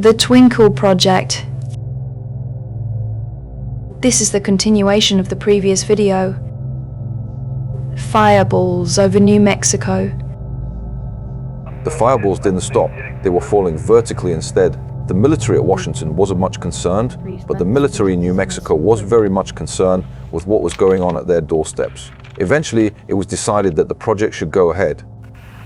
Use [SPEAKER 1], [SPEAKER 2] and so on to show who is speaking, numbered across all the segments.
[SPEAKER 1] The Twinkle project. This is the continuation of the previous video. Fireballs over New Mexico.
[SPEAKER 2] The fireballs didn't stop, they were falling vertically instead. The military at Washington wasn't much concerned, but the military in New Mexico was very much concerned with what was going on at their doorsteps. Eventually, it was decided that the project should go ahead.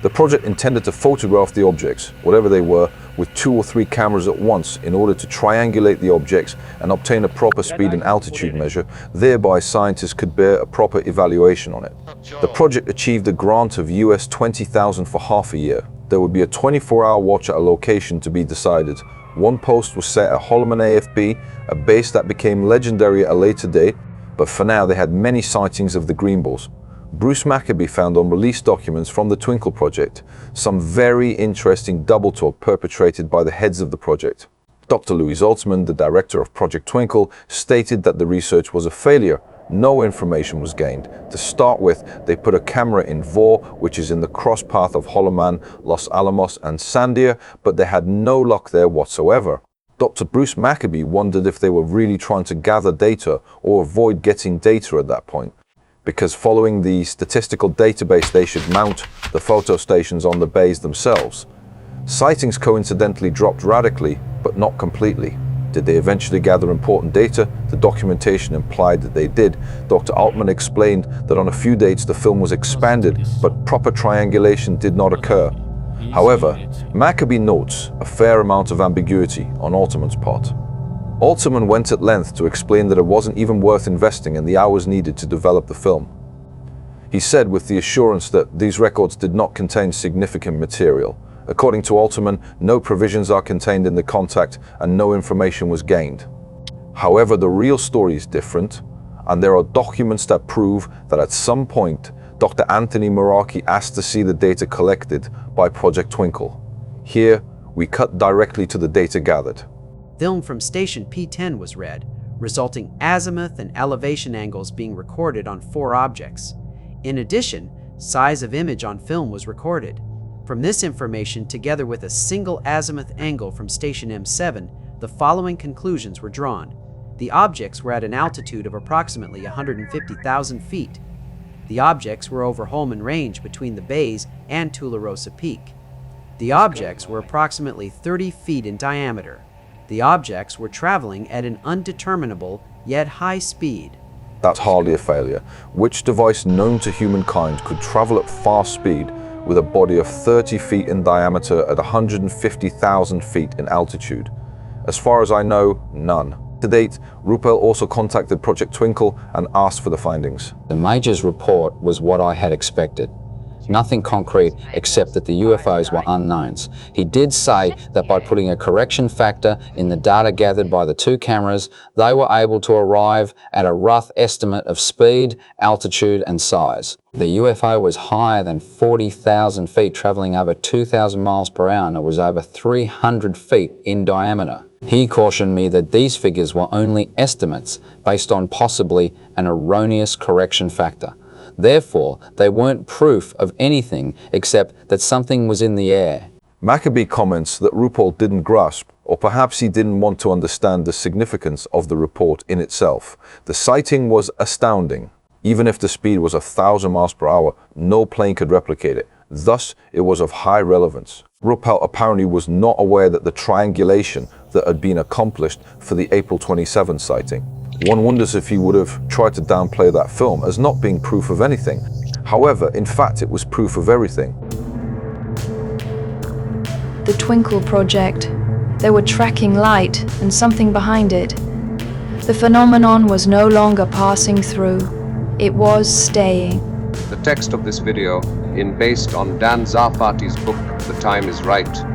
[SPEAKER 2] The project intended to photograph the objects, whatever they were, with 2 or 3 cameras at once in order to triangulate the objects and obtain a proper speed and altitude measure. Thereby, scientists could bear a proper evaluation on it. The project achieved a grant of US $20,000 for half a year. There would be a 24-hour watch at a location to be decided. One post was set at Holloman AFB, a base that became legendary at a later date, but for now they had many sightings of the greenballs. Bruce Maccabee found on released documents from the Twinkle project some very interesting double talk perpetrated by the heads of the project. Dr. Louis Zaltzman, the director of Project Twinkle, stated that the research was a failure. No information was gained. To start with, they put a camera in Vore, which is in the cross path of Holloman, Los Alamos, and Sandia, but they had no luck there whatsoever. Dr. Bruce Maccabee wondered if they were really trying to gather data or avoid getting data at that point, because following the statistical database they should mount the photo stations on the bays themselves. Sightings coincidentally dropped radically, but not completely. Did they eventually gather important data? The documentation implied that they did. Dr. Altman explained that on a few dates the film was expanded, but proper triangulation did not occur. However, Maccabee notes a fair amount of ambiguity on Altman's part. Altman went at length to explain that it wasn't even worth investing in the hours needed to develop the film. He said with the assurance that these records did not contain significant material. According to Altman, no provisions are contained in the contact and no information was gained. However, the real story is different, and there are documents that prove that at some point, Dr. Anthony Meraki asked to see the data collected by Project Twinkle. Here, we cut directly to the data gathered.
[SPEAKER 3] Film from station P10 was read, resulting azimuth and elevation angles being recorded on 4 objects. In addition, size of image on film was recorded. From this information, together with a single azimuth angle from station M7, the following conclusions were drawn. The objects were at an altitude of approximately 150,000 feet. The objects were over Holman Range between the bays and Tularosa Peak. The objects were approximately 30 feet in diameter. The objects were traveling at an undeterminable yet high speed.
[SPEAKER 2] That's hardly a failure. Which device known to humankind could travel at fast speed with a body of 30 feet in diameter at 150,000 feet in altitude? As far as I know, none. To date, Ruppel also contacted Project Twinkle and asked for the findings.
[SPEAKER 4] The Major's report was what I had expected. Nothing concrete except that the UFOs were unknowns. He did say that by putting a correction factor in the data gathered by the 2 cameras, they were able to arrive at a rough estimate of speed, altitude and size. The UFO was higher than 40,000 feet, traveling over 2,000 miles per hour, and it was over 300 feet in diameter. He cautioned me that these figures were only estimates based on possibly an erroneous correction factor. Therefore, they weren't proof of anything except that something was in the air.
[SPEAKER 2] Maccabee comments that Ruppel didn't grasp, or perhaps he didn't want to understand the significance of the report in itself. The sighting was astounding. Even if the speed was 1,000 miles per hour, no plane could replicate it. Thus, it was of high relevance. Ruppel apparently was not aware that the triangulation that had been accomplished for the April 27 sighting. One wonders if he would have tried to downplay that film as not being proof of anything. However, in fact, it was proof of everything.
[SPEAKER 1] The Twinkle project. They were tracking light and something behind it. The phenomenon was no longer passing through. It was staying.
[SPEAKER 5] The text of this video is based on Dan Zarfati's book, The Time is Right.